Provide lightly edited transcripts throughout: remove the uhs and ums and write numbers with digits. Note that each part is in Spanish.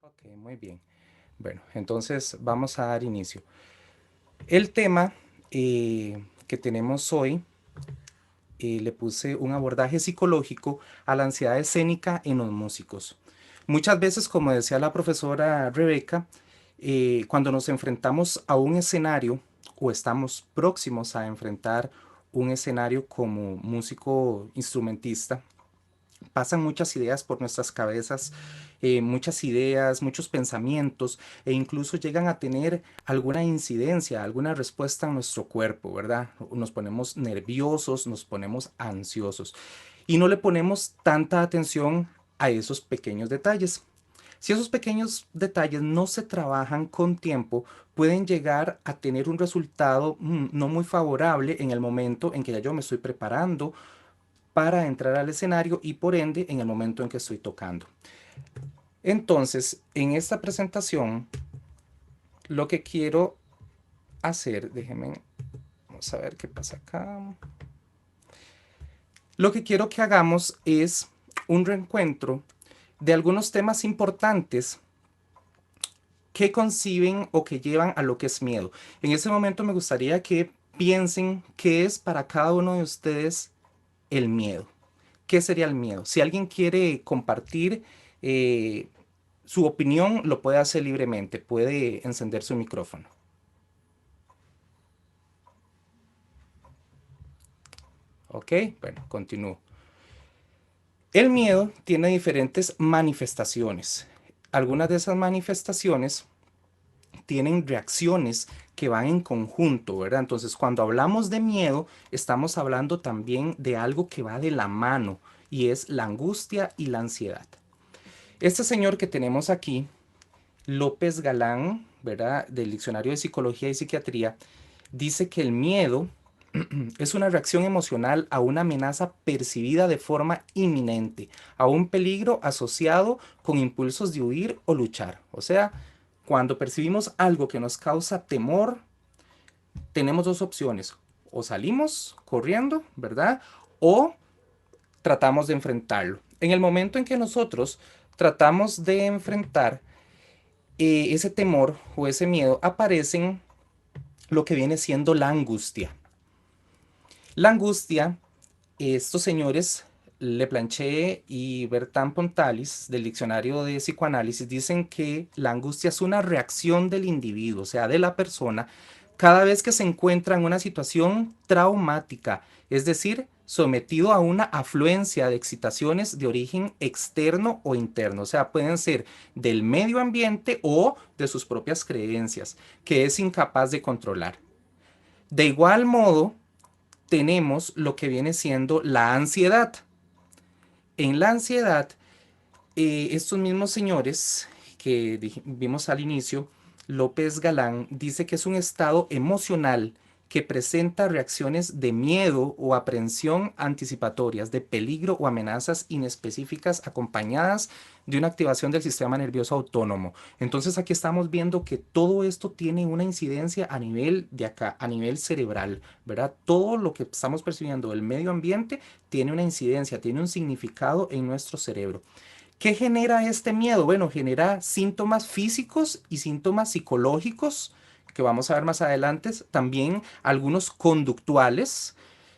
Ok, muy bien. Bueno, entonces vamos a dar inicio. El tema que tenemos hoy, le puse un abordaje psicológico a la ansiedad escénica en los músicos. Muchas veces, como decía la profesora Rebeca, cuando nos enfrentamos a un escenario o estamos próximos a enfrentar un escenario como músico instrumentista, pasan muchas ideas por nuestras cabezas, muchas ideas, muchos pensamientos e incluso llegan a tener alguna incidencia, alguna respuesta en nuestro cuerpo, ¿verdad? Nos ponemos nerviosos, nos ponemos ansiosos y no le ponemos tanta atención a esos pequeños detalles. Si esos pequeños detalles no se trabajan con tiempo, pueden llegar a tener un resultado no muy favorable en el momento en que ya yo me estoy preparando para entrar al escenario y por ende en el momento en que estoy tocando. Entonces, en esta presentación, lo que quiero hacer, déjenme, vamos a ver qué pasa acá. Lo que quiero que hagamos es un reencuentro de algunos temas importantes que conciben o que llevan a lo que es miedo. En ese momento me gustaría que piensen qué es para cada uno de ustedes el miedo. ¿Qué sería el miedo? Si alguien quiere compartir eh, su opinión, lo puede hacer libremente, puede encender su micrófono. ¿Ok? Bueno, continúo. El miedo tiene diferentes manifestaciones. Algunas de esas manifestaciones tienen reacciones que van en conjunto, ¿verdad? Entonces, cuando hablamos de miedo, estamos hablando también de algo que va de la mano y es la angustia y la ansiedad. Este señor que tenemos aquí, López Galán, ¿verdad? Del Diccionario de Psicología y Psiquiatría, dice que el miedo es una reacción emocional a una amenaza percibida de forma inminente, a un peligro asociado con impulsos de huir o luchar. O sea, cuando percibimos algo que nos causa temor, tenemos dos opciones. O salimos corriendo, ¿verdad? O tratamos de enfrentarlo. En el momento en que nosotros tratamos de enfrentar ese temor o ese miedo, aparecen lo que viene siendo la angustia. La angustia, estos señores, Leplanché y Bertrand Pontalis, del diccionario de psicoanálisis, dicen que la angustia es una reacción del individuo, o sea, de la persona, cada vez que se encuentra en una situación traumática, es decir, sometido a una afluencia de excitaciones de origen externo o interno, o sea, pueden ser del medio ambiente o de sus propias creencias, que es incapaz de controlar. De igual modo, tenemos lo que viene siendo la ansiedad. En la ansiedad, estos mismos señores que vimos al inicio, López Galán dice que es un estado emocional que presenta reacciones de miedo o aprehensión anticipatorias, de peligro o amenazas inespecíficas acompañadas de una activación del sistema nervioso autónomo. Entonces aquí estamos viendo que todo esto tiene una incidencia a nivel de acá, a nivel cerebral, ¿verdad? Todo lo que estamos percibiendo del medio ambiente tiene una incidencia, tiene un significado en nuestro cerebro. ¿Qué genera este miedo? Bueno, genera síntomas físicos y síntomas psicológicos que vamos a ver más adelante, también algunos conductuales,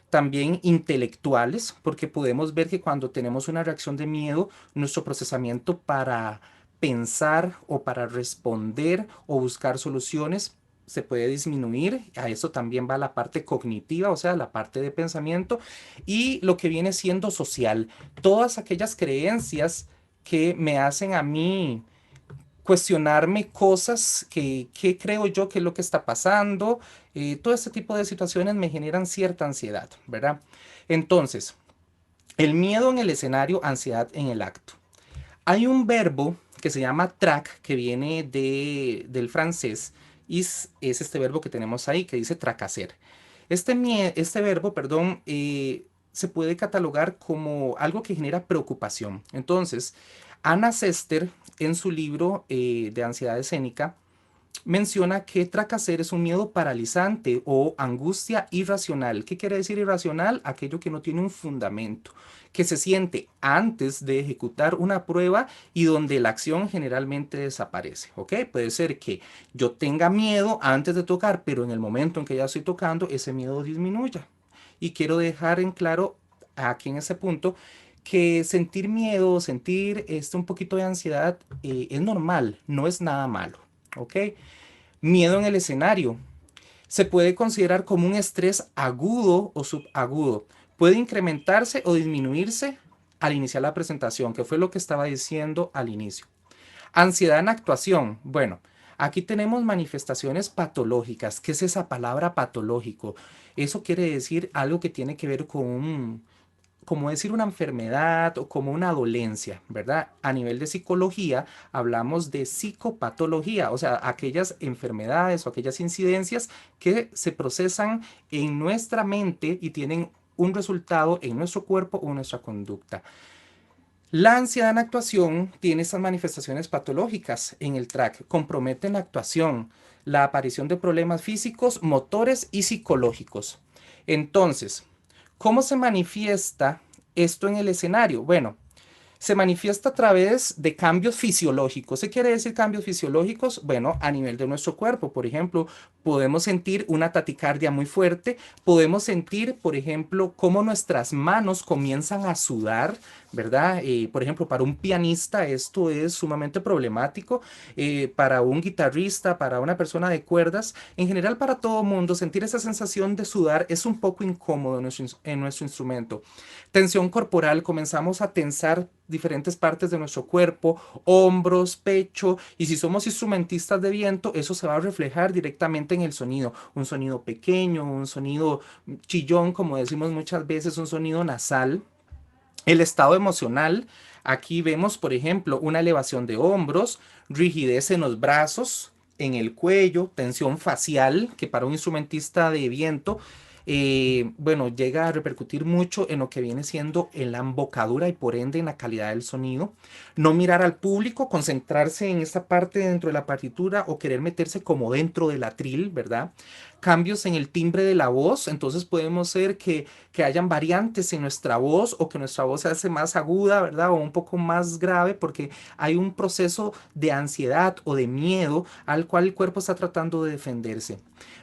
también intelectuales, porque podemos ver que cuando tenemos una reacción de miedo, nuestro procesamiento para pensar o para responder o buscar soluciones se puede disminuir. A eso también va la parte cognitiva, o sea, la parte de pensamiento y lo que viene siendo social. Todas aquellas creencias que me hacen a mí cuestionarme cosas que creo yo que es lo que está pasando. Todo este tipo de situaciones me generan cierta ansiedad, ¿verdad? Entonces, el miedo en el escenario, ansiedad en el acto. Hay un verbo que se llama trac, que viene del francés, y es este verbo que tenemos ahí, que dice tracaser. Este verbo, perdón, se puede catalogar como algo que genera preocupación. Entonces, Anna Sester, en su libro de ansiedad escénica, menciona que tracacer es un miedo paralizante o angustia irracional. ¿Qué quiere decir irracional? Aquello que no tiene un fundamento, que se siente antes de ejecutar una prueba y donde la acción generalmente desaparece. ¿Ok? Puede ser que yo tenga miedo antes de tocar, pero en el momento en que ya estoy tocando, ese miedo disminuya. Y quiero dejar en claro aquí en ese punto que sentir miedo, sentir un poquito de ansiedad es normal, no es nada malo. ¿Ok? Miedo en el escenario. Se puede considerar como un estrés agudo o subagudo. Puede incrementarse o disminuirse al iniciar la presentación, que fue lo que estaba diciendo al inicio. Ansiedad en actuación. Bueno, aquí tenemos manifestaciones patológicas. ¿Qué es esa palabra patológico? Eso quiere decir algo que tiene que ver con como decir una enfermedad o como una dolencia, ¿verdad? A nivel de psicología hablamos de psicopatología, o sea, aquellas enfermedades o aquellas incidencias que se procesan en nuestra mente y tienen un resultado en nuestro cuerpo o en nuestra conducta. La ansiedad en actuación tiene estas manifestaciones patológicas en el track, comprometen la actuación, la aparición de problemas físicos, motores y psicológicos. Entonces, ¿cómo se manifiesta esto en el escenario? Bueno, se manifiesta a través de cambios fisiológicos. ¿Qué quiere decir cambios fisiológicos? Bueno, a nivel de nuestro cuerpo, por ejemplo, podemos sentir una taticardia muy fuerte, podemos sentir, por ejemplo, cómo nuestras manos comienzan a sudar, ¿verdad? Por ejemplo, para un pianista esto es sumamente problemático, para un guitarrista, para una persona de cuerdas, en general para todo mundo, sentir esa sensación de sudar es un poco incómodo en nuestro instrumento. Tensión corporal, comenzamos a tensar diferentes partes de nuestro cuerpo, hombros, pecho, y si somos instrumentistas de viento, eso se va a reflejar directamente en el sonido. Un sonido pequeño, un sonido chillón, como decimos muchas veces, un sonido nasal. El estado emocional, aquí vemos, por ejemplo, una elevación de hombros, rigidez en los brazos, en el cuello, tensión facial, que para un instrumentista de viento, bueno, llega a repercutir mucho en lo que viene siendo en la embocadura y por ende en la calidad del sonido. No mirar al público, concentrarse en esta parte dentro de la partitura o querer meterse como dentro del atril, ¿verdad? Cambios en el timbre de la voz, entonces podemos ser que hayan variantes en nuestra voz o que nuestra voz se hace más aguda, ¿verdad? O un poco más grave porque hay un proceso de ansiedad o de miedo al cual el cuerpo está tratando de defenderse.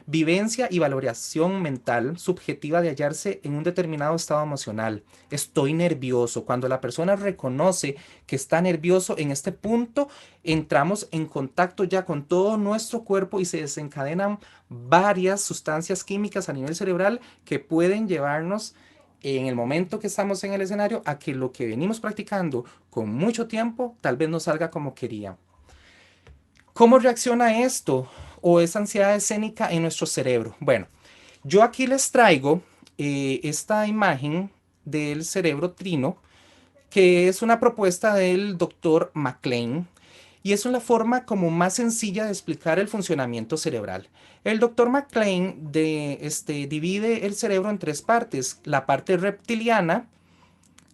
Vivencia y valoración mental subjetiva de hallarse en un determinado estado emocional. Estoy nervioso. Cuando la persona reconoce que está nervioso en este punto, entramos en contacto ya con todo nuestro cuerpo y se desencadenan varias sustancias químicas a nivel cerebral que pueden llevarnos en el momento que estamos en el escenario a que lo que venimos practicando con mucho tiempo tal vez no salga como quería. ¿Cómo reacciona esto o esa ansiedad escénica en nuestro cerebro? Bueno, yo aquí les traigo esta imagen del cerebro trino, que es una propuesta del doctor MacLean y es una forma como más sencilla de explicar el funcionamiento cerebral. El doctor MacLean divide el cerebro en tres partes, la parte reptiliana,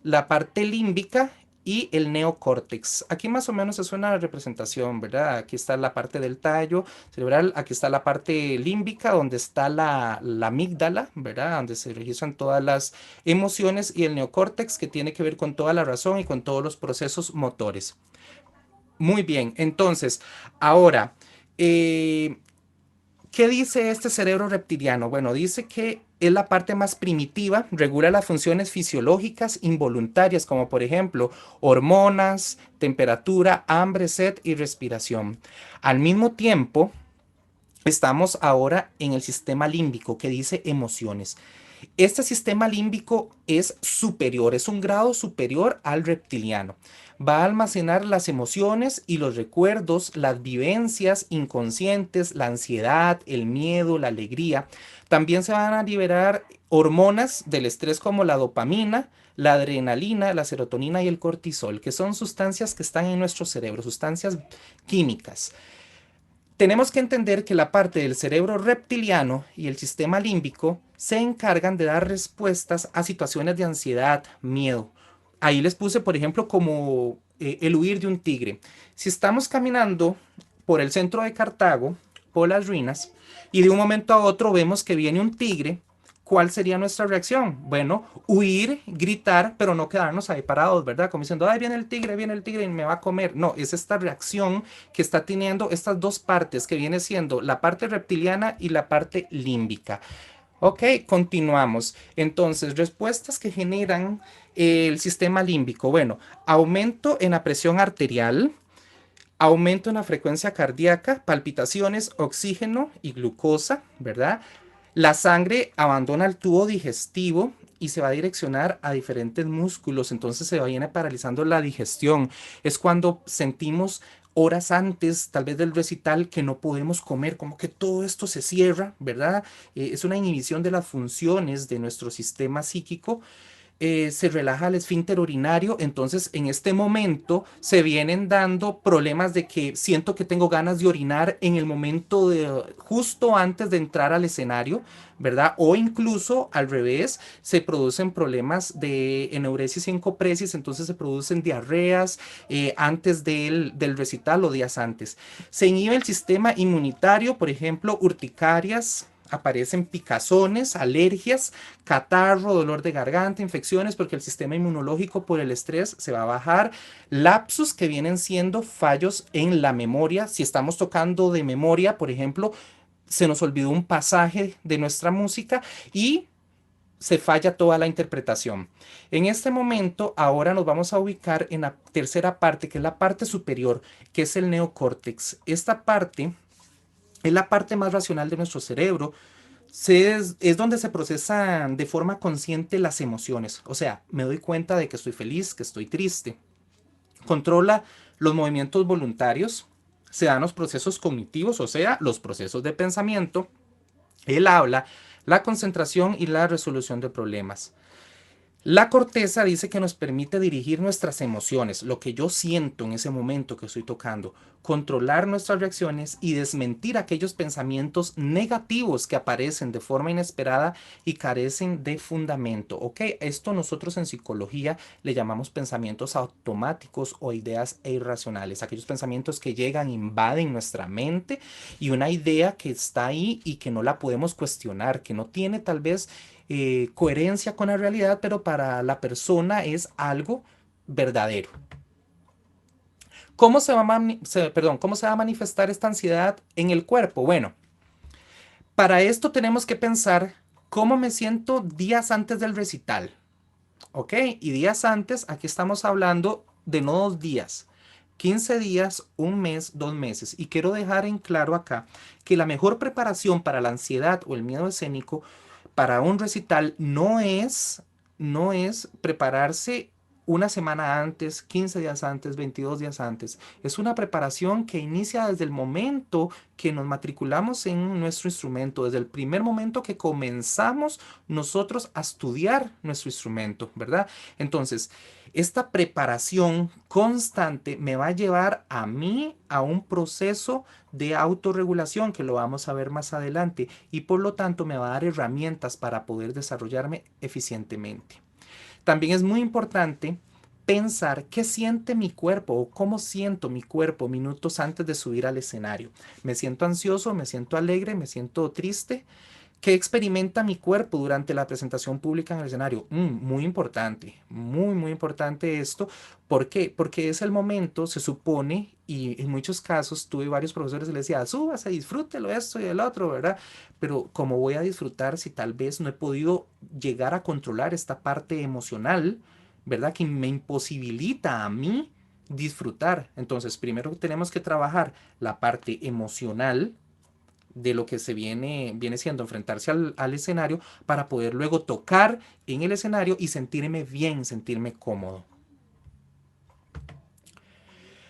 la parte límbica y el neocórtex. Aquí más o menos es una representación, ¿verdad? Aquí está la parte del tallo cerebral, aquí está la parte límbica, donde está la amígdala, ¿verdad? Donde se registran todas las emociones, y el neocórtex, que tiene que ver con toda la razón y con todos los procesos motores. Muy bien, entonces, ahora, eh, ¿qué dice este cerebro reptiliano? Bueno, dice que es la parte más primitiva, regula las funciones fisiológicas involuntarias, como por ejemplo hormonas, temperatura, hambre, sed y respiración. Al mismo tiempo, estamos ahora en el sistema límbico que dice emociones. Este sistema límbico es superior, es un grado superior al reptiliano. Va a almacenar las emociones y los recuerdos, las vivencias inconscientes, la ansiedad, el miedo, la alegría. También se van a liberar hormonas del estrés como la dopamina, la adrenalina, la serotonina y el cortisol, que son sustancias que están en nuestro cerebro, sustancias químicas. Tenemos que entender que la parte del cerebro reptiliano y el sistema límbico se encargan de dar respuestas a situaciones de ansiedad, miedo. Ahí les puse, por ejemplo, como el huir de un tigre. Si estamos caminando por el centro de Cartago por las ruinas y de un momento a otro vemos que viene un tigre. ¿Cuál sería nuestra reacción? Bueno, huir, gritar, pero no quedarnos ahí parados, ¿verdad? Como diciendo, ay, viene el tigre y me va a comer. No, es esta reacción que está teniendo estas dos partes, que viene siendo la parte reptiliana y la parte límbica. Ok, continuamos. Entonces, respuestas que generan el sistema límbico. Bueno, aumento en la presión arterial, aumento en la frecuencia cardíaca, palpitaciones, oxígeno y glucosa, ¿verdad? La sangre abandona el tubo digestivo y se va a direccionar a diferentes músculos, entonces se viene paralizando la digestión. Es cuando sentimos horas antes, tal vez del recital, que no podemos comer, como que todo esto se cierra, ¿verdad? Es una inhibición de las funciones de nuestro sistema psíquico. Se relaja el esfínter urinario, entonces en este momento se vienen dando problemas de que siento que tengo ganas de orinar en el momento de justo antes de entrar al escenario, ¿verdad? O incluso al revés, se producen problemas de enuresis y encopresis, entonces se producen diarreas antes del recital o días antes. Se inhibe el sistema inmunitario, por ejemplo, urticarias, aparecen picazones, alergias, catarro, dolor de garganta, infecciones, porque el sistema inmunológico por el estrés se va a bajar, lapsus que vienen siendo fallos en la memoria. Si estamos tocando de memoria, por ejemplo, se nos olvidó un pasaje de nuestra música y se falla toda la interpretación. En este momento, ahora nos vamos a ubicar en la tercera parte, que es la parte superior, que es el neocórtex. Esta parte es la parte más racional de nuestro cerebro, es donde se procesan de forma consciente las emociones. O sea, me doy cuenta de que estoy feliz, que estoy triste. Controla los movimientos voluntarios. Se dan los procesos cognitivos, o sea, los procesos de pensamiento, el habla, la concentración y la resolución de problemas. La corteza dice que nos permite dirigir nuestras emociones, lo que yo siento en ese momento que estoy tocando, controlar nuestras reacciones y desmentir aquellos pensamientos negativos que aparecen de forma inesperada y carecen de fundamento. ¿Ok? Esto nosotros en psicología le llamamos pensamientos automáticos o ideas irracionales, aquellos pensamientos que llegan, invaden nuestra mente y una idea que está ahí y que no la podemos cuestionar, que no tiene tal vez coherencia con la realidad, pero para la persona es algo verdadero. ¿Cómo se va a manifestar esta ansiedad en el cuerpo? Bueno, para esto tenemos que pensar cómo me siento días antes del recital. ¿Ok? Y días antes, aquí estamos hablando de no 2 días, 15 días, un mes, 2 meses. Y quiero dejar en claro acá que la mejor preparación para la ansiedad o el miedo escénico para un recital no es prepararse una semana antes, 15 días antes, 22 días antes. Es una preparación que inicia desde el momento que nos matriculamos en nuestro instrumento, desde el primer momento que comenzamos nosotros a estudiar nuestro instrumento, ¿verdad? Entonces, esta preparación constante me va a llevar a mí a un proceso de autorregulación que lo vamos a ver más adelante y por lo tanto me va a dar herramientas para poder desarrollarme eficientemente. También es muy importante pensar qué siente mi cuerpo o cómo siento mi cuerpo minutos antes de subir al escenario. ¿Me siento ansioso? ¿Me siento alegre? ¿Me siento triste? ¿Qué experimenta mi cuerpo durante la presentación pública en el escenario? Muy importante, muy, muy importante esto. ¿Por qué? Porque es el momento, se supone, y en muchos casos tuve varios profesores que les decía, súbase, disfrútelo esto y el otro, ¿verdad? Pero ¿cómo voy a disfrutar si tal vez no he podido llegar a controlar esta parte emocional, ¿verdad? Que me imposibilita a mí disfrutar. Entonces, primero tenemos que trabajar la parte emocional de lo que viene siendo enfrentarse al escenario para poder luego tocar en el escenario y sentirme bien, sentirme cómodo.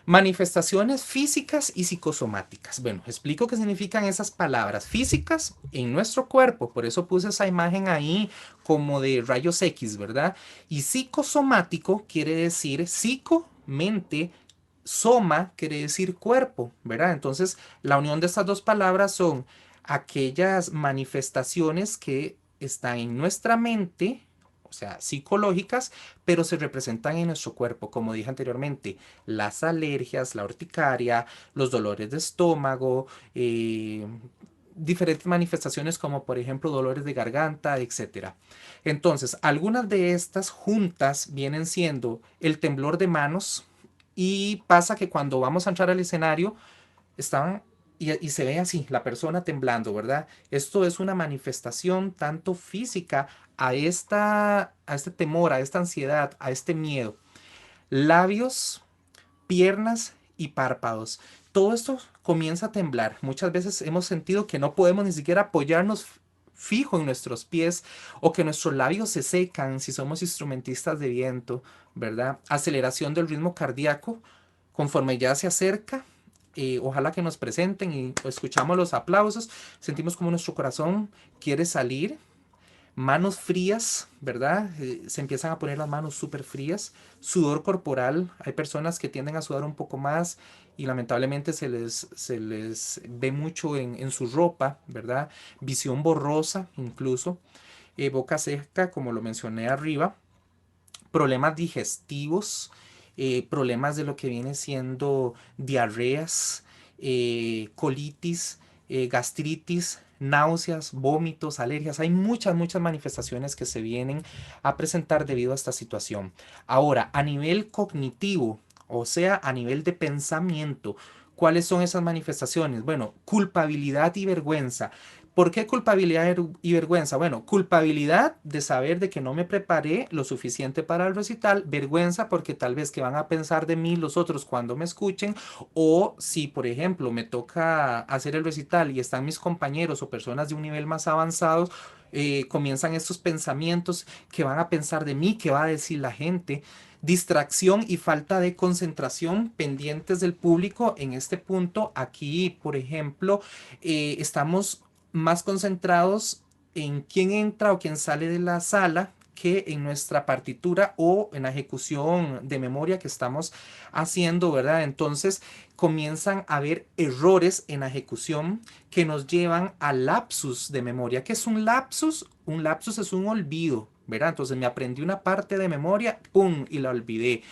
Manifestaciones físicas y psicosomáticas. Bueno, explico qué significan esas palabras físicas en nuestro cuerpo. Por eso puse esa imagen ahí como de rayos X, ¿verdad? Y psicosomático quiere decir psico, mente, soma quiere decir cuerpo, ¿verdad? Entonces, la unión de estas dos palabras son aquellas manifestaciones que están en nuestra mente o sea, psicológicas, pero se representan en nuestro cuerpo, como dije anteriormente, las alergias, la urticaria, los dolores de estómago, diferentes manifestaciones como por ejemplo dolores de garganta, etcétera. Entonces, algunas de estas juntas vienen siendo el temblor de manos y pasa que cuando vamos a entrar al escenario, estaban y se ve así, la persona temblando, ¿verdad? Esto es una manifestación tanto física a este temor, a esta ansiedad, a este miedo. Labios, piernas y párpados. Todo esto comienza a temblar. Muchas veces hemos sentido que no podemos ni siquiera apoyarnos fijo en nuestros pies o que nuestros labios se secan si somos instrumentistas de viento, ¿verdad? Aceleración del ritmo cardíaco conforme ya se acerca. Ojalá que nos presenten y escuchamos los aplausos. Sentimos como nuestro corazón quiere salir, manos frías, ¿verdad? Se empiezan a poner las manos súper frías, sudor corporal, hay personas que tienden a sudar un poco más y lamentablemente se les ve mucho en su ropa, ¿verdad? Visión borrosa incluso, boca seca, como lo mencioné arriba, problemas digestivos, problemas de lo que viene siendo diarreas, colitis, gastritis, náuseas, vómitos, alergias. Hay muchas manifestaciones que se vienen a presentar debido a esta situación. Ahora, a nivel cognitivo, o sea, a nivel de pensamiento, ¿cuáles son esas manifestaciones? Bueno, culpabilidad y vergüenza. ¿Por qué culpabilidad y vergüenza? Bueno, culpabilidad de saber de que no me preparé lo suficiente para el recital, vergüenza porque tal vez que van a pensar de mí los otros cuando me escuchen, o si por ejemplo me toca hacer el recital y están mis compañeros o personas de un nivel más avanzado, comienzan estos pensamientos que van a pensar de mí, qué va a decir la gente. Distracción y falta de concentración pendientes del público. En este punto, aquí, por ejemplo, estamos más concentrados en quién entra o quién sale de la sala que en nuestra partitura o en la ejecución de memoria que estamos haciendo, ¿verdad? Entonces comienzan a haber errores en la ejecución que nos llevan a lapsus de memoria. ¿Qué es un lapsus? Un lapsus es un olvido, ¿verdad? Entonces me aprendí una parte de memoria, ¡pum! Y la olvidé.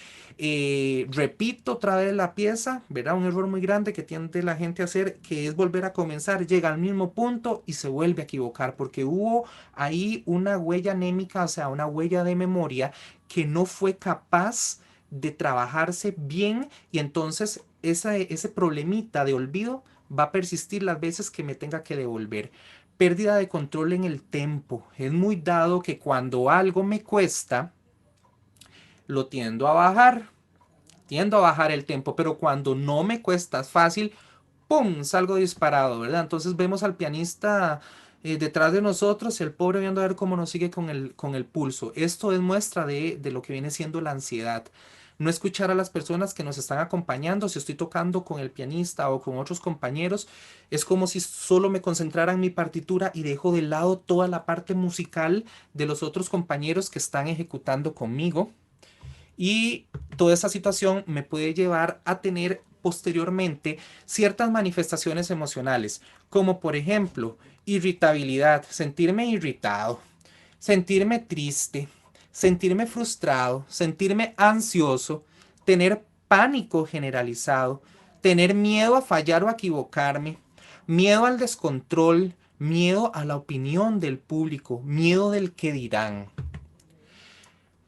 Repito otra vez la pieza, ¿verdad? Un error muy grande que tiende la gente a hacer, que es volver a comenzar, llega al mismo punto y se vuelve a equivocar, porque hubo ahí una huella anémica, o sea, una huella de memoria que no fue capaz de trabajarse bien y entonces ese problemita de olvido va a persistir las veces que me tenga que devolver. Pérdida de control en el tempo. Es muy dado que cuando algo me cuesta, lo tiendo a bajar el tempo, pero cuando no me cuesta fácil, ¡pum! Salgo disparado, ¿verdad? Entonces vemos al pianista detrás de nosotros, el pobre viendo a ver cómo nos sigue con el pulso. Esto es muestra de lo que viene siendo la ansiedad. No escuchar a las personas que nos están acompañando. Si estoy tocando con el pianista o con otros compañeros, es como si solo me concentrara en mi partitura y dejo de lado toda la parte musical de los otros compañeros que están ejecutando conmigo. Y toda esa situación me puede llevar a tener posteriormente ciertas manifestaciones emocionales, como por ejemplo irritabilidad, sentirme irritado, sentirme triste, sentirme frustrado, sentirme ansioso, tener pánico generalizado, tener miedo a fallar o a equivocarme, miedo al descontrol, miedo a la opinión del público, miedo del que dirán.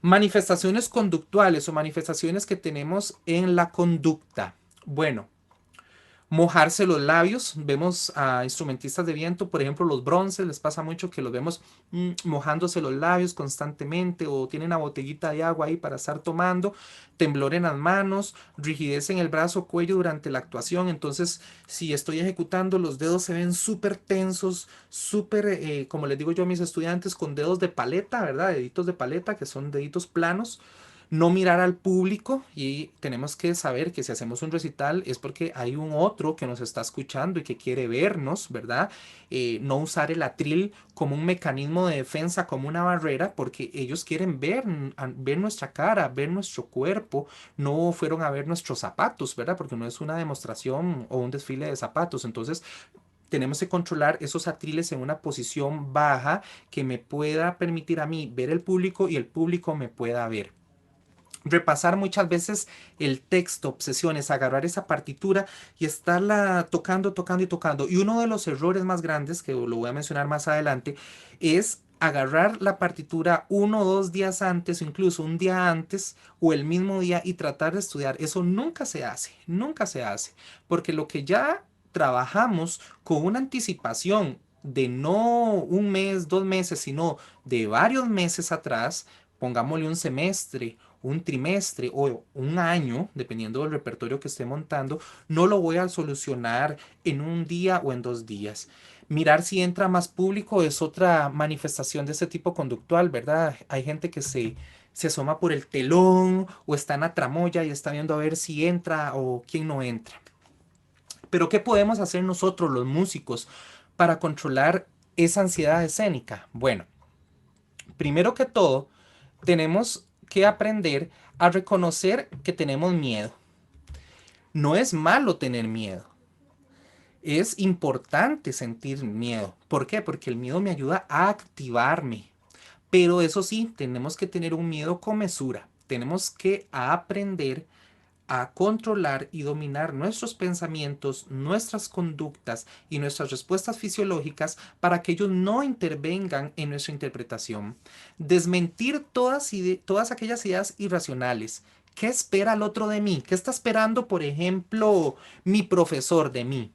Manifestaciones conductuales o manifestaciones que tenemos en la conducta. Bueno, mojarse los labios. Vemos a instrumentistas de viento, por ejemplo, los bronces, les pasa mucho que los vemos mojándose los labios constantemente o tienen una botellita de agua ahí para estar tomando, temblor en las manos, rigidez en el brazo, cuello durante la actuación. Entonces, si estoy ejecutando, los dedos se ven súper tensos, súper, como les digo yo a mis estudiantes, con dedos de paleta, ¿verdad? Deditos de paleta, que son deditos planos, no mirar al público y tenemos que saber que si hacemos un recital es porque hay un otro que nos está escuchando y que quiere vernos, ¿verdad? No usar el atril como un mecanismo de defensa, como una barrera, porque ellos quieren ver nuestra cara, ver nuestro cuerpo, no fueron a ver nuestros zapatos, ¿verdad? Porque no es una demostración o un desfile de zapatos. Entonces, tenemos que controlar esos atriles en una posición baja que me pueda permitir a mí ver el público y el público me pueda ver. Repasar muchas veces el texto, obsesiones, agarrar esa partitura y estarla tocando, tocando y tocando. Y uno de los errores más grandes, que lo voy a mencionar más adelante, es agarrar la partitura 1 o 2 días antes, o incluso un día antes o el mismo día y tratar de estudiar. Eso nunca se hace, nunca se hace, porque lo que ya trabajamos con una anticipación de no un mes, 2 meses, sino de varios meses atrás, pongámosle un semestre, un trimestre o un año, dependiendo del repertorio que esté montando, no lo voy a solucionar en un día o en 2 días. Mirar si entra más público es otra manifestación de ese tipo conductual, ¿verdad? Hay gente que se asoma por el telón o está en la tramoya y está viendo a ver si entra o quién no entra. Pero ¿qué podemos hacer nosotros, los músicos, para controlar esa ansiedad escénica? Bueno, primero que todo, tenemos que aprender a reconocer que tenemos miedo. No es malo tener miedo. Es importante sentir miedo. ¿Por qué? Porque el miedo me ayuda a activarme. Pero eso sí, tenemos que tener un miedo con mesura. Tenemos que aprender a controlar y dominar nuestros pensamientos, nuestras conductas y nuestras respuestas fisiológicas para que ellos no intervengan en nuestra interpretación. Desmentir todas aquellas ideas irracionales. ¿Qué espera el otro de mí? ¿Qué está esperando, por ejemplo, mi profesor de mí?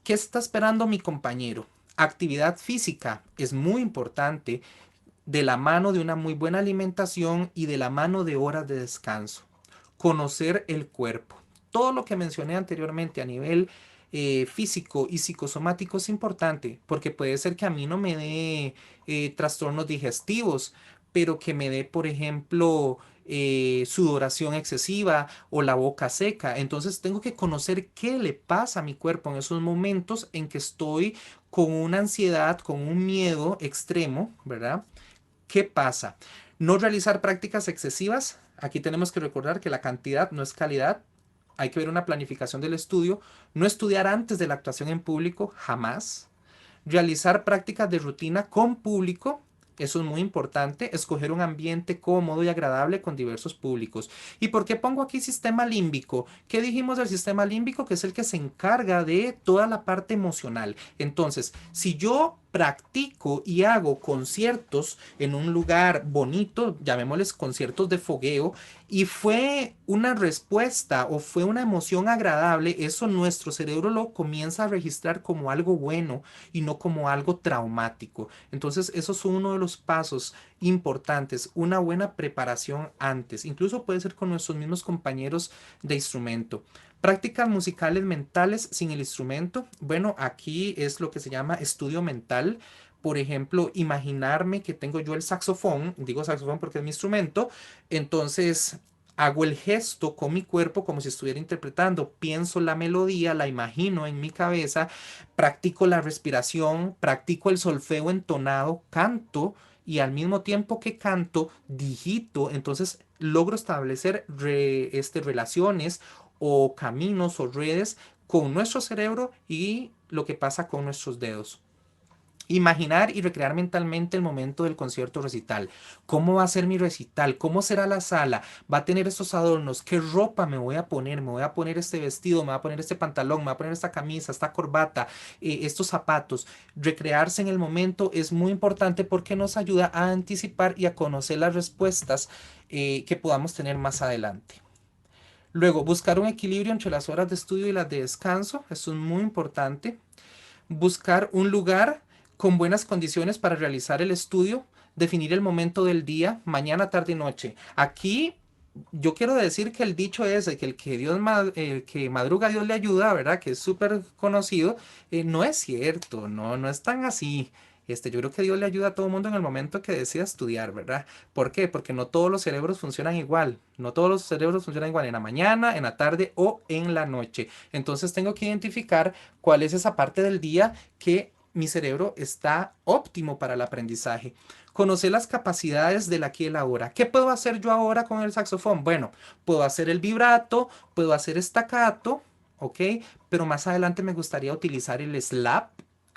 ¿Qué está esperando mi compañero? Actividad física es muy importante de la mano de una muy buena alimentación y de la mano de horas de descanso. Conocer el cuerpo. Todo lo que mencioné anteriormente a nivel físico y psicosomático es importante porque puede ser que a mí no me dé trastornos digestivos, pero que me dé, por ejemplo, sudoración excesiva o la boca seca. Entonces tengo que conocer qué le pasa a mi cuerpo en esos momentos en que estoy con una ansiedad, con un miedo extremo, ¿verdad? ¿Qué pasa? No realizar prácticas excesivas. Aquí tenemos que recordar que la cantidad no es calidad. Hay que ver una planificación del estudio. No estudiar antes de la actuación en público, jamás. Realizar prácticas de rutina con público. Eso es muy importante. Escoger un ambiente cómodo y agradable con diversos públicos. ¿Y por qué pongo aquí sistema límbico? ¿Qué dijimos del sistema límbico? Que es el que se encarga de toda la parte emocional. Entonces, si yo practico y hago conciertos en un lugar bonito, llamémosles conciertos de fogueo, y fue una respuesta o fue una emoción agradable, eso nuestro cerebro lo comienza a registrar como algo bueno y no como algo traumático. Entonces, esos son uno de los pasos importantes, una buena preparación antes, incluso puede ser con nuestros mismos compañeros de instrumento. Prácticas musicales mentales sin el instrumento. Bueno, aquí es lo que se llama estudio mental. Por ejemplo, imaginarme que tengo yo el saxofón, digo saxofón porque es mi instrumento, entonces hago el gesto con mi cuerpo como si estuviera interpretando, pienso la melodía, la imagino en mi cabeza, practico la respiración, practico el solfeo entonado, canto y al mismo tiempo que canto, digito, entonces logro establecer relaciones o caminos o redes con nuestro cerebro y lo que pasa con nuestros dedos. Imaginar y recrear mentalmente el momento del concierto recital. ¿Cómo va a ser mi recital? ¿Cómo será la sala? ¿Va a tener estos adornos? ¿Qué ropa me voy a poner? ¿Me voy a poner este vestido? ¿Me voy a poner este pantalón? ¿Me voy a poner esta camisa, esta corbata, estos zapatos? Recrearse en el momento es muy importante porque nos ayuda a anticipar y a conocer las respuestas que podamos tener más adelante. Luego, buscar un equilibrio entre las horas de estudio y las de descanso. Esto es muy importante. Buscar un lugar con buenas condiciones para realizar el estudio. Definir el momento del día, mañana, tarde y noche. Aquí yo quiero decir que el dicho es de que el que madruga Dios le ayuda, ¿verdad? Que es súper conocido. No es cierto, no es tan así. Yo creo que Dios le ayuda a todo el mundo en el momento que decida estudiar, ¿verdad? ¿Por qué? Porque no todos los cerebros funcionan igual. No todos los cerebros funcionan igual en la mañana, en la tarde o en la noche. Entonces tengo que identificar cuál es esa parte del día que mi cerebro está óptimo para el aprendizaje. Conocer las capacidades del aquí y el ahora. ¿Qué puedo hacer yo ahora con el saxofón? Bueno, puedo hacer el vibrato, puedo hacer staccato, ¿ok? Pero más adelante me gustaría utilizar el slap,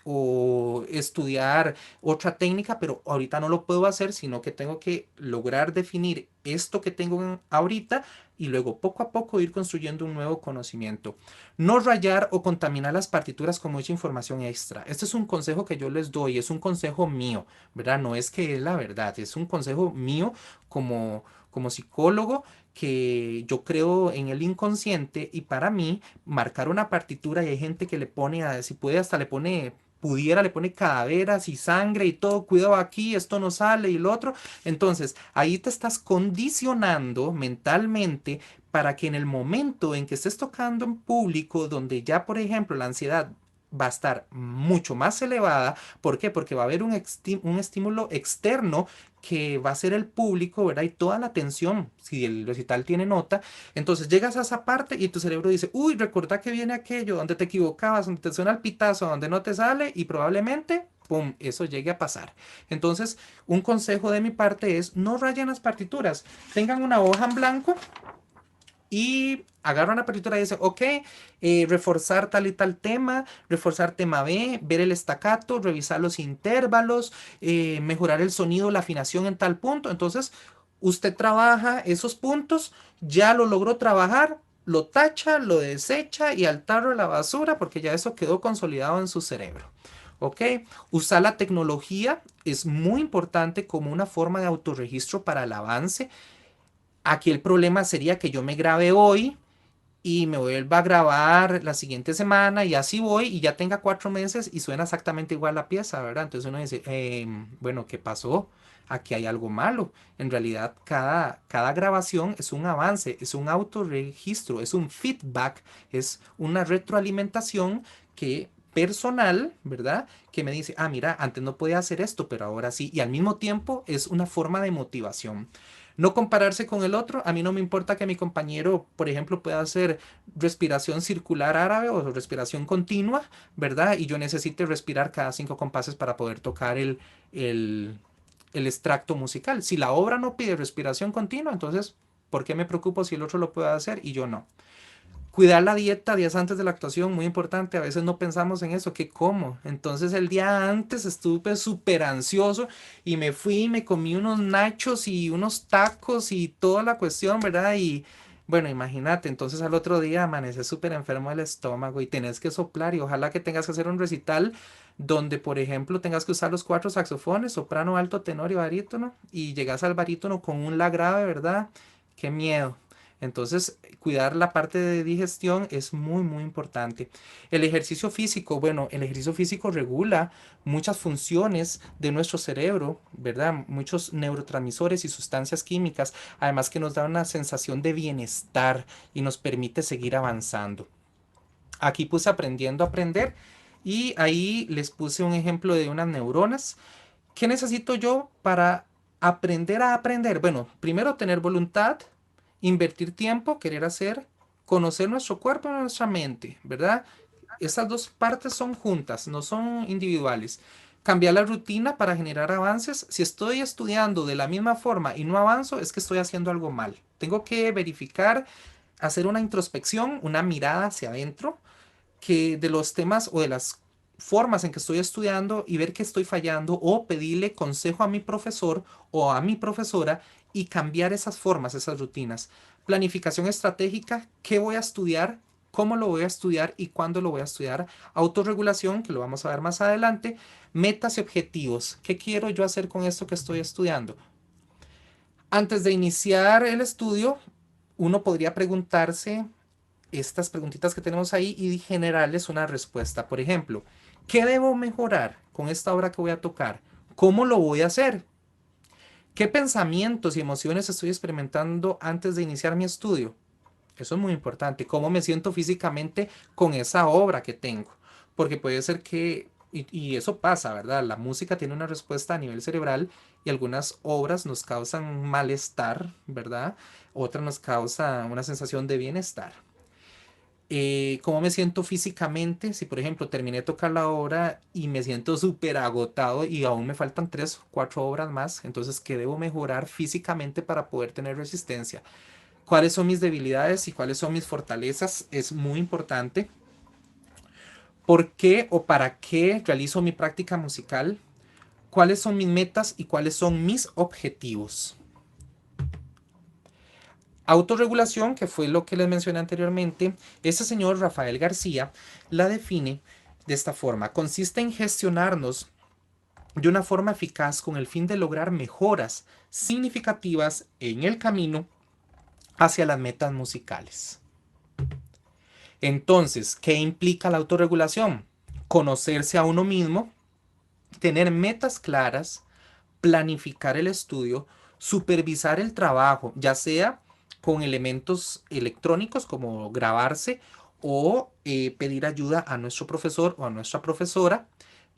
o estudiar otra técnica, pero ahorita no lo puedo hacer, sino que tengo que lograr definir esto que tengo ahorita y luego poco a poco ir construyendo un nuevo conocimiento. No rayar o contaminar las partituras con mucha información extra. Este es un consejo que yo les doy, es un consejo mío, ¿verdad? No es que es la verdad, es un consejo mío como psicólogo, que yo creo en el inconsciente, y para mí marcar una partitura, y hay gente que le pone, si puede hasta le pone, pudiera, le pone calaveras y sangre y todo, cuidado aquí, esto no sale y lo otro. Entonces, ahí te estás condicionando mentalmente para que en el momento en que estés tocando en público, donde ya, por ejemplo, la ansiedad va a estar mucho más elevada. ¿Por qué? Porque va a haber un estímulo externo que va a ser el público, ¿verdad? Y toda la atención, si el recital tiene nota, entonces llegas a esa parte y tu cerebro dice, uy, recuerda que viene aquello, donde te equivocabas, donde te suena el pitazo, donde no te sale, y probablemente, ¡pum!, eso llegue a pasar. Entonces, un consejo de mi parte es, no rayen las partituras, tengan una hoja en blanco y agarra una partitura y dice, ok, reforzar tal y tal tema, reforzar tema B, ver el estacato, revisar los intervalos, mejorar el sonido, la afinación en tal punto. Entonces, usted trabaja esos puntos, ya lo logró trabajar, lo tacha, lo desecha y al tarro de la basura, porque ya eso quedó consolidado en su cerebro. ¿Ok? Usar la tecnología es muy importante como una forma de autorregistro para el avance. Aquí el problema sería que yo me grabe hoy y me vuelva a grabar la siguiente semana y así voy y ya tenga 4 meses y suena exactamente igual la pieza, ¿verdad? Entonces uno dice, bueno, ¿qué pasó? Aquí hay algo malo. En realidad, cada grabación es un avance, es un autorregistro, es un feedback, es una retroalimentación que personal, ¿verdad? Que me dice, ah, mira, antes no podía hacer esto, pero ahora sí. Y al mismo tiempo es una forma de motivación. No compararse con el otro. A mí no me importa que mi compañero, por ejemplo, pueda hacer respiración circular árabe o respiración continua, ¿verdad? Y yo necesite respirar cada 5 compases para poder tocar el, el extracto musical. Si la obra no pide respiración continua, entonces, ¿por qué me preocupo si el otro lo puede hacer y yo no? Cuidar la dieta días antes de la actuación, muy importante. A veces no pensamos en eso, ¿qué como? Entonces el día antes estuve súper ansioso y me fui y me comí unos nachos y unos tacos y toda la cuestión, ¿verdad? Y bueno, imagínate, entonces al otro día amaneces súper enfermo del estómago y tenés que soplar, y ojalá que tengas que hacer un recital donde, por ejemplo, tengas que usar los 4 saxofones, soprano, alto, tenor y barítono, y llegas al barítono con un la grave, ¿verdad? Qué miedo. Entonces, cuidar la parte de digestión es muy, muy importante. El ejercicio físico, bueno, el ejercicio físico regula muchas funciones de nuestro cerebro, ¿verdad? Muchos neurotransmisores y sustancias químicas, además que nos da una sensación de bienestar y nos permite seguir avanzando. Aquí puse aprendiendo a aprender y ahí les puse un ejemplo de unas neuronas. ¿Qué necesito yo para aprender a aprender? Bueno, primero tener voluntad, invertir tiempo, querer hacer, conocer nuestro cuerpo y nuestra mente, ¿verdad? Esas dos partes son juntas, no son individuales. Cambiar la rutina para generar avances. Si estoy estudiando de la misma forma y no avanzo, es que estoy haciendo algo mal. Tengo que verificar, hacer una introspección, una mirada hacia adentro, que de los temas o de las formas en que estoy estudiando, y ver que estoy fallando, o pedirle consejo a mi profesor o a mi profesora y cambiar esas formas, esas rutinas. Planificación estratégica, qué voy a estudiar, cómo lo voy a estudiar y cuándo lo voy a estudiar. Autorregulación, que lo vamos a ver más adelante. Metas y objetivos, qué quiero yo hacer con esto que estoy estudiando. Antes de iniciar el estudio, uno podría preguntarse estas preguntitas que tenemos ahí y generarles una respuesta. Por ejemplo, ¿qué debo mejorar con esta obra que voy a tocar? ¿Cómo lo voy a hacer? ¿Qué pensamientos y emociones estoy experimentando antes de iniciar mi estudio? Eso es muy importante. ¿Cómo me siento físicamente con esa obra que tengo? Porque puede ser que, y eso pasa, ¿verdad? La música tiene una respuesta a nivel cerebral, y algunas obras nos causan malestar, ¿verdad? Otras nos causan una sensación de bienestar. Cómo me siento físicamente. Si por ejemplo terminé de tocar la obra y me siento súper agotado y aún me faltan 3, 4 obras más, entonces ¿qué debo mejorar físicamente para poder tener resistencia? ¿Cuáles son mis debilidades y cuáles son mis fortalezas? Es muy importante. ¿Por qué o para qué realizo mi práctica musical? ¿Cuáles son mis metas y cuáles son mis objetivos? Autorregulación, que fue lo que les mencioné anteriormente, ese señor Rafael García la define de esta forma. Consiste en gestionarnos de una forma eficaz con el fin de lograr mejoras significativas en el camino hacia las metas musicales. Entonces, ¿qué implica la autorregulación? Conocerse a uno mismo, tener metas claras, planificar el estudio, supervisar el trabajo, ya sea con elementos electrónicos como grabarse o pedir ayuda a nuestro profesor o a nuestra profesora,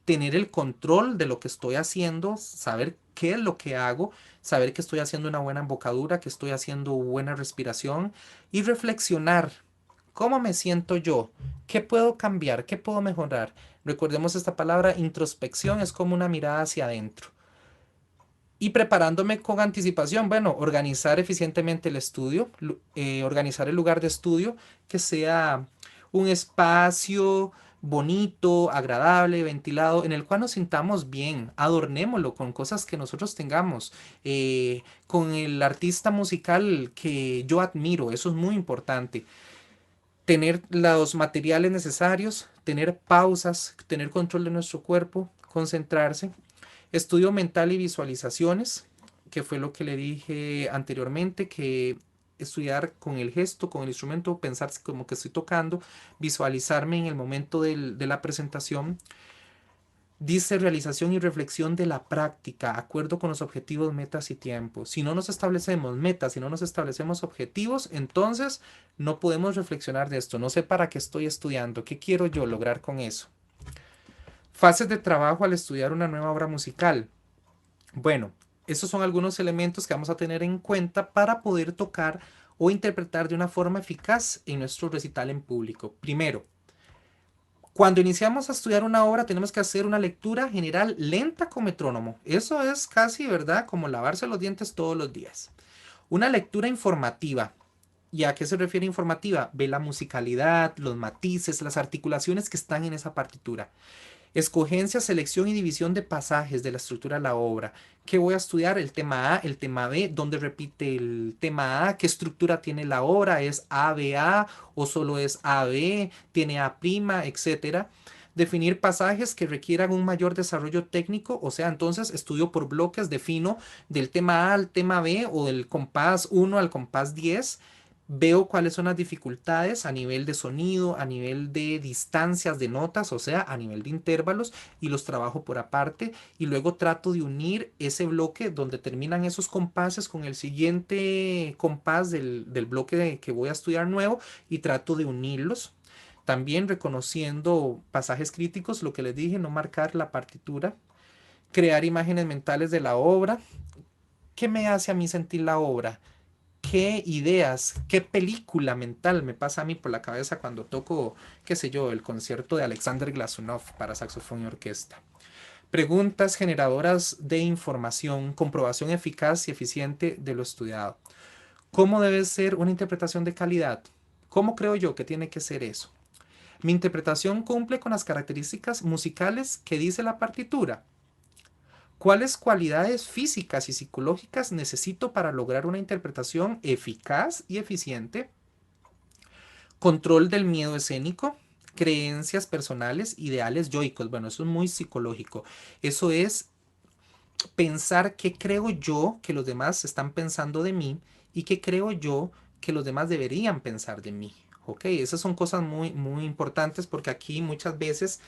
tener el control de lo que estoy haciendo, saber qué es lo que hago, saber que estoy haciendo una buena embocadura, que estoy haciendo buena respiración y reflexionar. ¿Cómo me siento yo? ¿Qué puedo cambiar? ¿Qué puedo mejorar? Recordemos esta palabra, introspección es como una mirada hacia adentro. Y preparándome con anticipación, bueno, organizar eficientemente el estudio, organizar el lugar de estudio, que sea un espacio bonito, agradable, ventilado, en el cual nos sintamos bien, adornémoslo con cosas que nosotros tengamos, con el artista musical que yo admiro, eso es muy importante. Tener los materiales necesarios, tener pausas, tener control de nuestro cuerpo, concentrarse. Estudio mental y visualizaciones, que fue lo que le dije anteriormente, que estudiar con el gesto, con el instrumento, pensar como que estoy tocando, visualizarme en el momento de la presentación. Dice realización y reflexión de la práctica, acuerdo con los objetivos, metas y tiempos. Si no nos establecemos metas, si no nos establecemos objetivos, entonces no podemos reflexionar de esto. No sé para qué estoy estudiando, qué quiero yo lograr con eso. Fases de trabajo al estudiar una nueva obra musical. Bueno, esos son algunos elementos que vamos a tener en cuenta para poder tocar o interpretar de una forma eficaz en nuestro recital en público. Primero, cuando iniciamos a estudiar una obra tenemos que hacer una lectura general lenta con metrónomo. Eso es casi, ¿verdad? Como lavarse los dientes todos los días. Una lectura informativa. ¿Y a qué se refiere informativa? Ve la musicalidad, los matices, las articulaciones que están en esa partitura. Escogencia, selección y división de pasajes de la estructura de la obra. ¿Qué voy a estudiar? El tema A, el tema B, dónde repite el tema A, qué estructura tiene la obra, es ABA o solo es AB, tiene A', etcétera. Definir pasajes que requieran un mayor desarrollo técnico, o sea, entonces estudio por bloques, defino del tema A al tema B o del compás 1 al compás 10. Veo cuáles son las dificultades a nivel de sonido, a nivel de distancias de notas, o sea, a nivel de intervalos, y los trabajo por aparte. Y luego trato de unir ese bloque donde terminan esos compases con el siguiente compás del bloque que voy a estudiar nuevo y trato de unirlos. También reconociendo pasajes críticos, lo que les dije, no marcar la partitura, crear imágenes mentales de la obra. ¿Qué me hace a mí sentir la obra? ¿Qué ideas, qué película mental me pasa a mí por la cabeza cuando toco, qué sé yo, el concierto de Alexander Glazunov para saxofón y orquesta? Preguntas generadoras de información, comprobación eficaz y eficiente de lo estudiado. ¿Cómo debe ser una interpretación de calidad? ¿Cómo creo yo que tiene que ser eso? ¿Mi interpretación cumple con las características musicales que dice la partitura? ¿Cuáles cualidades físicas y psicológicas necesito para lograr una interpretación eficaz y eficiente? Control del miedo escénico, creencias personales, ideales yoicos. Bueno, eso es muy psicológico. Eso es pensar qué creo yo que los demás están pensando de mí y qué creo yo que los demás deberían pensar de mí. Ok, esas son cosas muy, muy importantes porque aquí muchas veces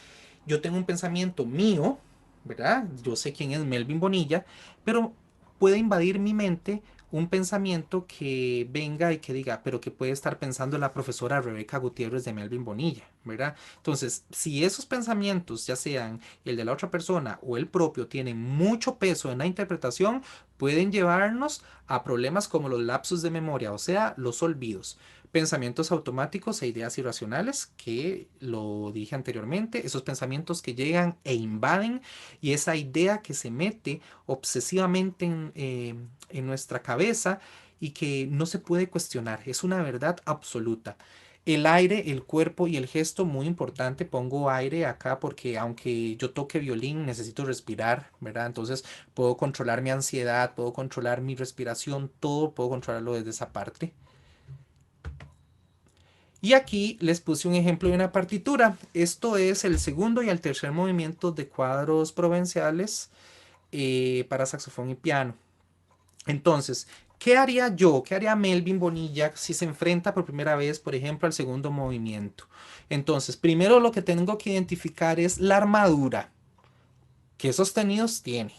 yo tengo un pensamiento mío, ¿verdad? Yo sé quién es Melvin Bonilla, pero puede invadir mi mente un pensamiento que venga y que diga, pero que puede estar pensando la profesora Rebeca Gutiérrez de Melvin Bonilla, ¿verdad? Entonces, si esos pensamientos, ya sean el de la otra persona o el propio, tienen mucho peso en la interpretación, pueden llevarnos a problemas como los lapsus de memoria, o sea, los olvidos. Pensamientos automáticos e ideas irracionales, que lo dije anteriormente, esos pensamientos que llegan e invaden y esa idea que se mete obsesivamente en nuestra cabeza y que no se puede cuestionar, es una verdad absoluta. El aire, el cuerpo y el gesto, muy importante. Pongo aire acá porque aunque yo toque violín, necesito respirar, ¿verdad? Entonces puedo controlar mi ansiedad, puedo controlar mi respiración, todo puedo controlarlo desde esa parte. Y aquí les puse un ejemplo de una partitura. Esto es el segundo y el tercer movimiento de cuadros provinciales para saxofón y piano. Entonces, ¿qué haría yo? ¿Qué haría Melvin Bonilla si se enfrenta por primera vez, por ejemplo, al segundo movimiento? Entonces, primero lo que tengo que identificar es la armadura. ¿Qué sostenidos tiene?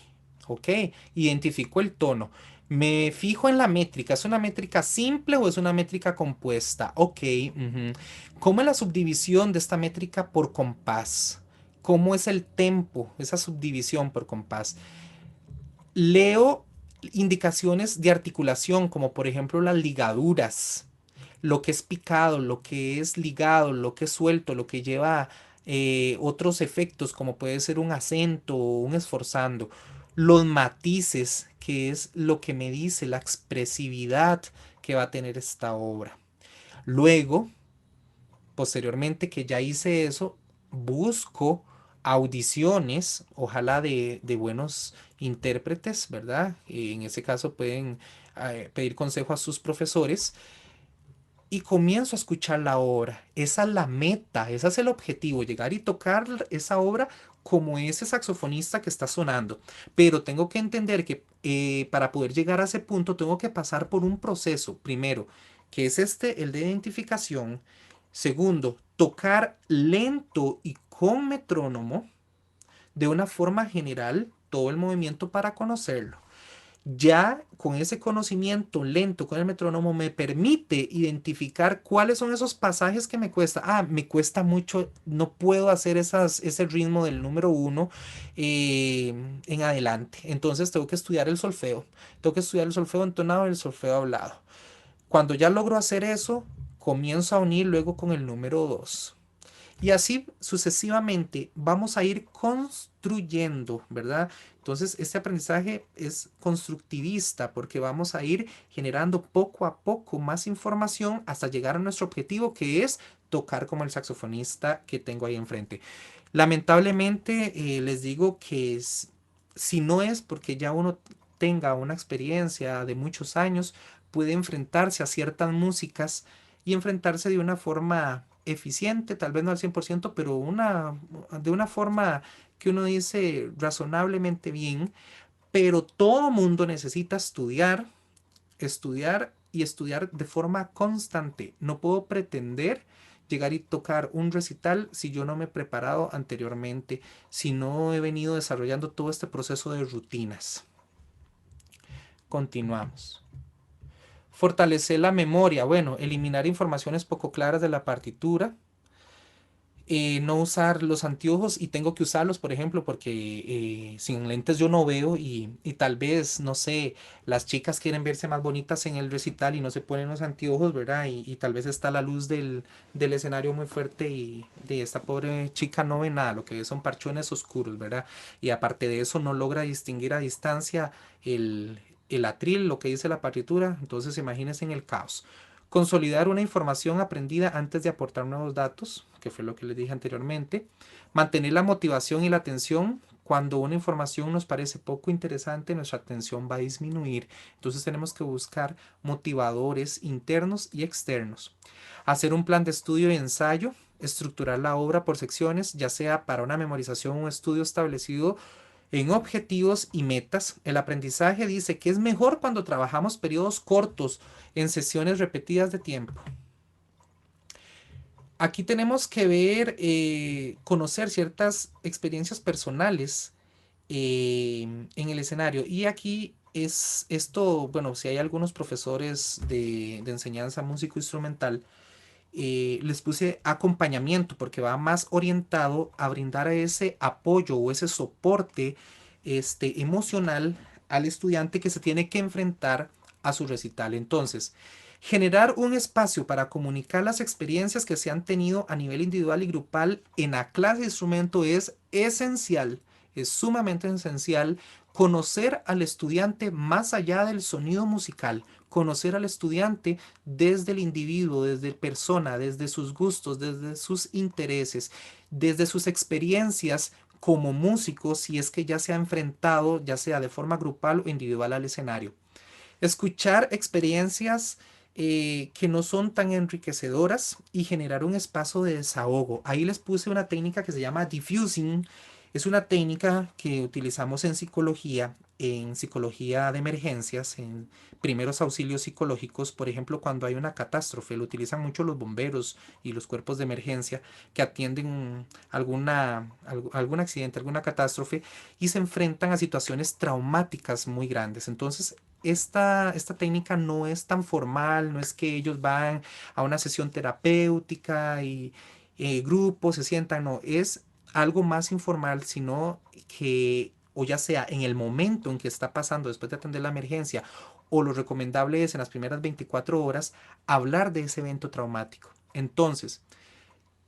Ok, identifico el tono. Me fijo en la métrica. ¿Es una métrica simple o es una métrica compuesta? Ok. Ujú. ¿Cómo es la subdivisión de esta métrica por compás? ¿Cómo es el tempo, esa subdivisión por compás? Leo indicaciones de articulación, como por ejemplo las ligaduras, lo que es picado, lo que es ligado, lo que es suelto, lo que lleva otros efectos, como puede ser un acento o un esforzando. Los matices, que es lo que me dice la expresividad que va a tener esta obra. Luego, posteriormente que ya hice eso, busco audiciones, ojalá de buenos intérpretes, ¿verdad? En ese caso pueden pedir consejo a sus profesores y comienzo a escuchar la obra. Esa es la meta, ese es el objetivo, llegar y tocar esa obra como ese saxofonista que está sonando. Pero tengo que entender que para poder llegar a ese punto tengo que pasar por un proceso, primero, que es este, el de identificación. Segundo, tocar lento y con metrónomo de una forma general todo el movimiento para conocerlo. Ya con ese conocimiento lento con el metrónomo me permite identificar cuáles son esos pasajes que me cuesta. Ah, me cuesta mucho, no puedo hacer ese ritmo del número uno en adelante. Entonces tengo que estudiar el solfeo. Tengo que estudiar el solfeo entonado y el solfeo hablado. Cuando ya logro hacer eso, comienzo a unir luego con el número 2. Y así sucesivamente vamos a ir construyendo, ¿verdad? Entonces, este aprendizaje es constructivista porque vamos a ir generando poco a poco más información hasta llegar a nuestro objetivo, que es tocar como el saxofonista que tengo ahí enfrente. Lamentablemente, les digo que si no es porque ya uno tenga una experiencia de muchos años, puede enfrentarse a ciertas músicas y enfrentarse de una forma eficiente, tal vez no al 100%, pero de una forma que uno dice razonablemente bien, pero todo mundo necesita estudiar, estudiar y estudiar de forma constante. No puedo pretender llegar y tocar un recital si yo no me he preparado anteriormente, si no he venido desarrollando todo este proceso de rutinas. Continuamos. Fortalecer la memoria. Bueno, eliminar informaciones poco claras de la partitura. No usar los anteojos y tengo que usarlos, por ejemplo, porque sin lentes yo no veo y tal vez, no sé, las chicas quieren verse más bonitas en el recital y no se ponen los anteojos, ¿verdad? Y tal vez está la luz del escenario muy fuerte y de esta pobre chica no ve nada, lo que ve son parchones oscuros, ¿verdad? Y aparte de eso no logra distinguir a distancia el atril, lo que dice la partitura, entonces imagínense en el caos. Consolidar una información aprendida antes de aportar nuevos datos, que fue lo que les dije anteriormente. Mantener la motivación y la atención. Cuando una información nos parece poco interesante, nuestra atención va a disminuir. Entonces tenemos que buscar motivadores internos y externos. Hacer un plan de estudio y ensayo. Estructurar la obra por secciones, ya sea para una memorización o un estudio establecido en objetivos y metas. El aprendizaje dice que es mejor cuando trabajamos periodos cortos en sesiones repetidas de tiempo. Aquí tenemos que ver, conocer ciertas experiencias personales en el escenario. Y aquí es esto, bueno, si hay algunos profesores de enseñanza músico-instrumental, les puse acompañamiento porque va más orientado a brindar ese apoyo o ese soporte emocional al estudiante que se tiene que enfrentar a su recital. Entonces, generar un espacio para comunicar las experiencias que se han tenido a nivel individual y grupal en la clase de instrumento es esencial, es sumamente esencial Conocer al estudiante más allá del sonido musical, conocer al estudiante desde el individuo, desde persona, desde sus gustos, desde sus intereses, desde sus experiencias como músico, si es que ya se ha enfrentado, ya sea de forma grupal o individual al escenario. Escuchar experiencias que no son tan enriquecedoras y generar un espacio de desahogo. Ahí les puse una técnica que se llama diffusing. Es una técnica que utilizamos en psicología de emergencias, en primeros auxilios psicológicos, por ejemplo, cuando hay una catástrofe, lo utilizan mucho los bomberos y los cuerpos de emergencia que atienden algún accidente, alguna catástrofe y se enfrentan a situaciones traumáticas muy grandes. Entonces, esta técnica no es tan formal, no es que ellos van a una sesión terapéutica y grupos se sientan, no, es algo más informal, sino que, o ya sea en el momento en que está pasando después de atender la emergencia, o lo recomendable es en las primeras 24 horas hablar de ese evento traumático. Entonces,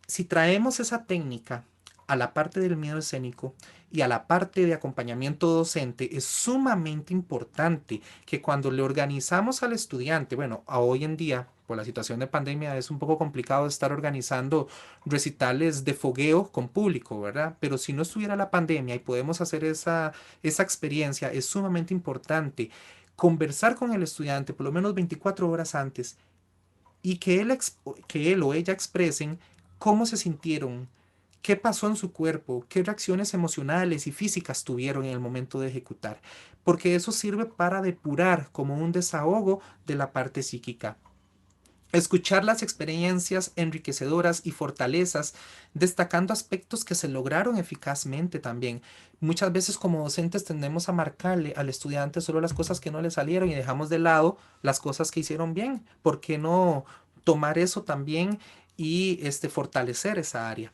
si traemos esa técnica a la parte del miedo escénico y a la parte de acompañamiento docente, es sumamente importante que cuando le organizamos al estudiante, bueno, a hoy en día, por la situación de pandemia, es un poco complicado estar organizando recitales de fogueo con público, ¿verdad? Pero si no estuviera la pandemia y podemos hacer esa experiencia, es sumamente importante conversar con el estudiante por lo menos 24 horas antes y que él o ella expresen cómo se sintieron, qué pasó en su cuerpo, qué reacciones emocionales y físicas tuvieron en el momento de ejecutar, porque eso sirve para depurar como un desahogo de la parte psíquica. Escuchar las experiencias enriquecedoras y fortalezas, destacando aspectos que se lograron eficazmente también. Muchas veces como docentes tendemos a marcarle al estudiante solo las cosas que no le salieron y dejamos de lado las cosas que hicieron bien. ¿Por qué no tomar eso también y fortalecer esa área?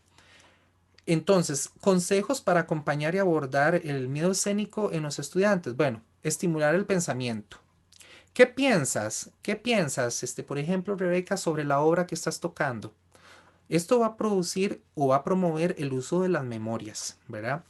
Entonces, consejos para acompañar y abordar el miedo escénico en los estudiantes. Bueno, estimular el pensamiento. ¿Qué piensas? ¿Qué piensas, por ejemplo, Rebeca, sobre la obra que estás tocando? Esto va a producir o va a promover el uso de las memorias, ¿verdad?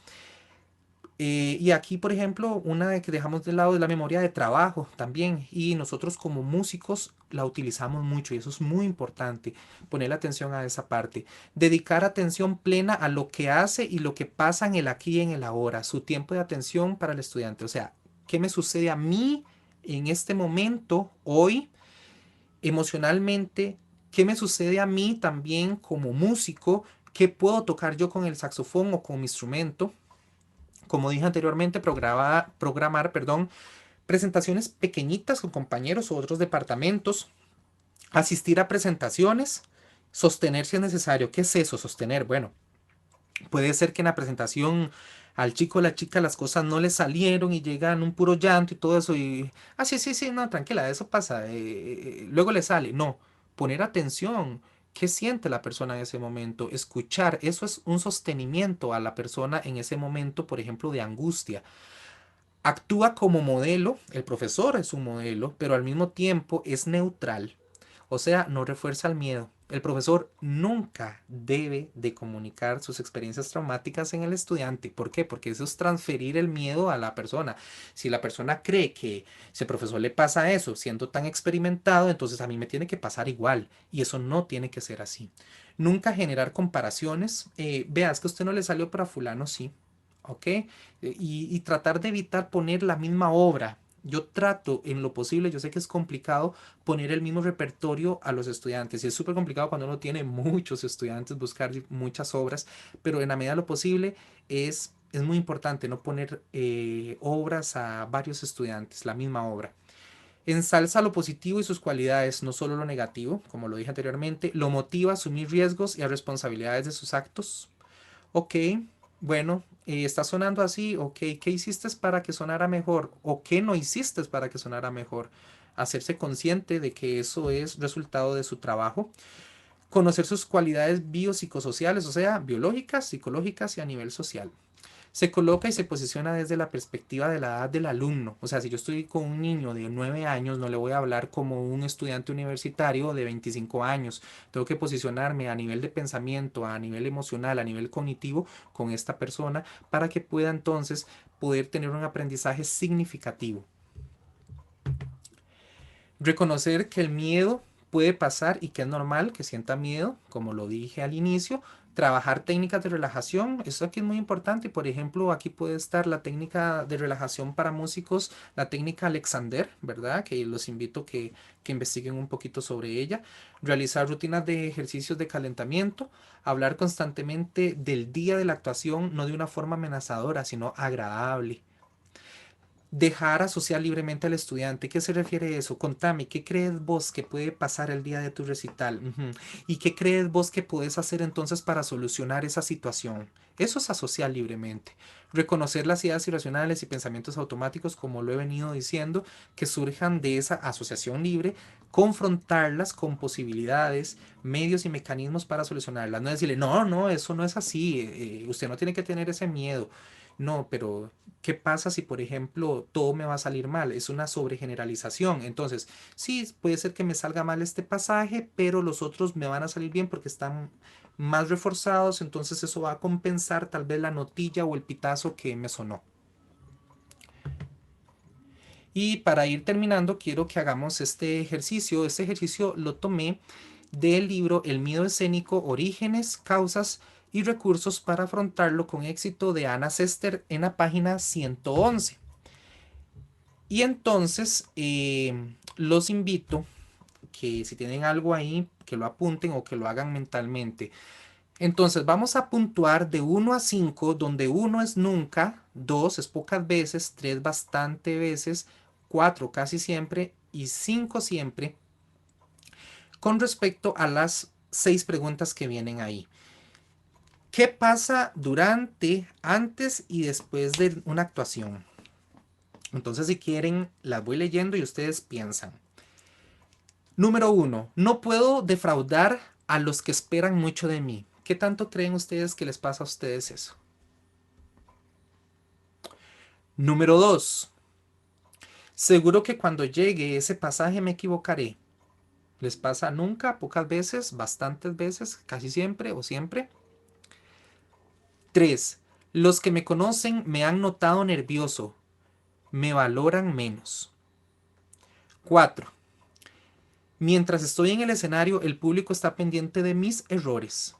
Y aquí, por ejemplo, una de que dejamos de lado es la memoria de trabajo también. Y nosotros como músicos la utilizamos mucho y eso es muy importante, poner atención a esa parte. Dedicar atención plena a lo que hace y lo que pasa en el aquí y en el ahora. Su tiempo de atención para el estudiante. O sea, ¿qué me sucede a mí en este momento, hoy, emocionalmente? ¿Qué me sucede a mí también como músico? ¿Qué puedo tocar yo con el saxofón o con mi instrumento? Como dije anteriormente, programar, perdón, presentaciones pequeñitas con compañeros o otros departamentos, asistir a presentaciones, sostener si es necesario. ¿Qué es eso? Sostener. Bueno, puede ser que en la presentación al chico o la chica las cosas no le salieron y llegan un puro llanto y todo eso y, sí, sí, sí, no, tranquila, eso pasa, luego le sale. No, poner atención. ¿Qué siente la persona en ese momento? Escuchar, eso es un sostenimiento a la persona en ese momento, por ejemplo, de angustia. Actúa como modelo, el profesor es un modelo, pero al mismo tiempo es neutral, o sea, no refuerza el miedo. El profesor nunca debe de comunicar sus experiencias traumáticas en el estudiante. ¿Por qué? Porque eso es transferir el miedo a la persona. Si la persona cree que si el profesor le pasa eso siendo tan experimentado, entonces a mí me tiene que pasar igual. Y eso no tiene que ser así. Nunca generar comparaciones. Veas que a usted no le salió para fulano, sí. ¿Ok? Y tratar de evitar poner la misma obra. Yo trato en lo posible, yo sé que es complicado poner el mismo repertorio a los estudiantes y es súper complicado cuando uno tiene muchos estudiantes buscar muchas obras, pero en la medida de lo posible es muy importante no poner obras a varios estudiantes, la misma obra. Ensalza lo positivo y sus cualidades, no solo lo negativo, como lo dije anteriormente. Lo motiva a asumir riesgos y a responsabilidades de sus actos. Ok, bueno, está sonando así, ok, ¿qué hiciste para que sonara mejor? ¿O qué no hiciste para que sonara mejor? Hacerse consciente de que eso es resultado de su trabajo. Conocer sus cualidades biopsicosociales, o sea, biológicas, psicológicas y a nivel social. Se coloca y se posiciona desde la perspectiva de la edad del alumno. O sea, si yo estoy con un niño de 9 años, no le voy a hablar como un estudiante universitario de 25 años. Tengo que posicionarme a nivel de pensamiento, a nivel emocional, a nivel cognitivo con esta persona para que pueda entonces poder tener un aprendizaje significativo. Reconocer que el miedo puede pasar y que es normal que sienta miedo, como lo dije al inicio. Trabajar técnicas de relajación, eso aquí es muy importante. Por ejemplo, aquí puede estar la técnica de relajación para músicos, la técnica Alexander, ¿verdad? Que los invito que investiguen un poquito sobre ella. Realizar rutinas de ejercicios de calentamiento, hablar constantemente del día de la actuación, no de una forma amenazadora, sino agradable. Dejar asociar libremente al estudiante. ¿Qué se refiere a eso? Contame, ¿qué crees vos que puede pasar el día de tu recital? Ujú. ¿Y qué crees vos que puedes hacer entonces para solucionar esa situación? Eso es asociar libremente. Reconocer las ideas irracionales y pensamientos automáticos, como lo he venido diciendo, que surjan de esa asociación libre, confrontarlas con posibilidades, medios y mecanismos para solucionarlas. No decirle, no, no, eso no es así, usted no tiene que tener ese miedo. No, pero ¿qué pasa si, por ejemplo, todo me va a salir mal? Es una sobregeneralización. Entonces, sí, puede ser que me salga mal este pasaje, pero los otros me van a salir bien porque están más reforzados, entonces eso va a compensar tal vez la notilla o el pitazo que me sonó. Y para ir terminando, quiero que hagamos este ejercicio. Este ejercicio lo tomé del libro El miedo escénico, orígenes, causas y recursos para afrontarlo con éxito de Ana Sester en la página 111. Y entonces los invito que si tienen algo ahí, que lo apunten o que lo hagan mentalmente. Entonces vamos a puntuar de 1 a 5, donde 1 es nunca, 2 es pocas veces, 3 bastante veces, 4 casi siempre y 5 siempre, con respecto a las 6 preguntas que vienen ahí. ¿Qué pasa durante, antes y después de una actuación? Entonces, si quieren, las voy leyendo y ustedes piensan. Número 1. No puedo defraudar a los que esperan mucho de mí. ¿Qué tanto creen ustedes que les pasa a ustedes eso? Número 2. Seguro que cuando llegue ese pasaje me equivocaré. ¿Les pasa nunca, pocas veces, bastantes veces, casi siempre o siempre? 3. Los que me conocen me han notado nervioso. Me valoran menos. 4. Mientras estoy en el escenario, el público está pendiente de mis errores.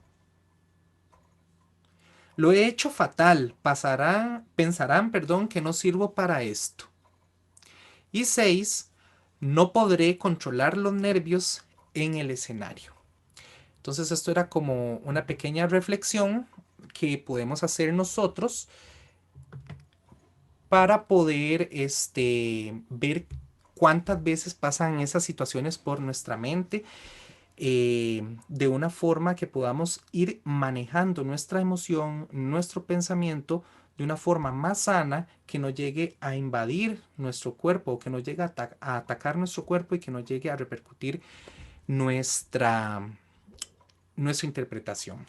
Lo he hecho fatal. Pensarán, que no sirvo para esto. Y 6. No podré controlar los nervios en el escenario. Entonces esto era como una pequeña reflexión que podemos hacer nosotros para poder ver cuántas veces pasan esas situaciones por nuestra mente, de una forma que podamos ir manejando nuestra emoción, nuestro pensamiento de una forma más sana, que no llegue a invadir nuestro cuerpo, que no llegue a atacar nuestro cuerpo y que no llegue a repercutir nuestra, nuestra interpretación.